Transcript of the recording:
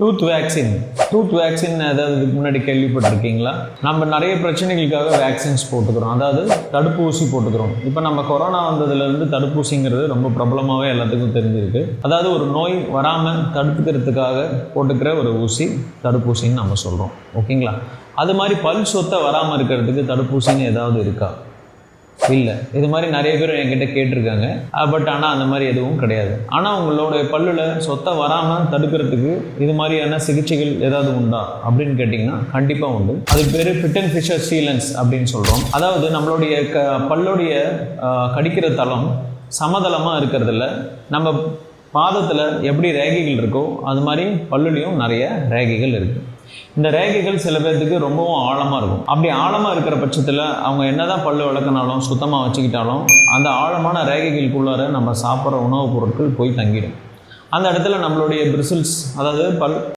Tooth vaccine ஏதாவது இதுக்கு முன்னாடி கேள்விப்பட்டிருக்கீங்களா? நம்ம நிறைய பிரச்சனைகளுக்காக வேக்சின்ஸ் போட்டுக்கிறோம், அதாவது தடுப்பூசி போட்டுக்கிறோம். இப்போ நம்ம கொரோனா வந்ததுலேருந்து தடுப்பூசிங்கிறது ரொம்ப பிரபலமாகவே எல்லாத்துக்கும் தெரிஞ்சிருக்கு. அதாவது ஒரு நோய் வராமல் தடுத்துக்கிறதுக்காக போட்டுக்கிற ஒரு ஊசி தடுப்பூசின்னு நம்ம சொல்கிறோம். ஓகேங்களா? அது மாதிரி பல் சொத்தை வராமல் இருக்கிறதுக்கு தடுப்பூசின்னு ஏதாவது இருக்கா? இல்லை. இது மாதிரி நிறைய பேர் என்கிட்ட கேட்டிருக்காங்க. பட் ஆனால் அந்த மாதிரி எதுவும் கிடையாது. ஆனால் உங்களோட பல்லில் சொத்தை வராமல் தடுக்கிறதுக்கு இது மாதிரியான சிகிச்சைகள் ஏதாவது உண்டா அப்படின்னு கேட்டிங்கன்னா கண்டிப்பாக உண்டு. அதுக்கு பேர் பிட் அண்ட் ஃபிஷர் சீலன்ஸ் அப்படின்னு சொல்கிறோம். அதாவது நம்மளுடைய பல்லுடைய கடிக்கிற தளம் சமதளமாக இருக்கிறதில்ல. நம்ம பாதத்தில் எப்படி ரேகைகள் இருக்கோ அது மாதிரி பல்லுலேயும் நிறைய ரேகைகள் இருக்குது. இந்த ரேகைகள் சில பேர்த்துக்கு ரொம்பவும் ஆழமாக இருக்கும். அப்படி ஆழமாக இருக்கிற பட்சத்தில் அவங்க என்னதான் பல்லு விளக்குனாலும் சுத்தமாக வச்சுக்கிட்டாலும் அந்த ஆழமான ரேகைகளுக்குள்ளார நம்ம சாப்பிட்ற உணவுப் பொருட்கள் போய் தங்கிடும். அந்த இடத்துல நம்மளுடைய பிரிசில்ஸ், அதாவது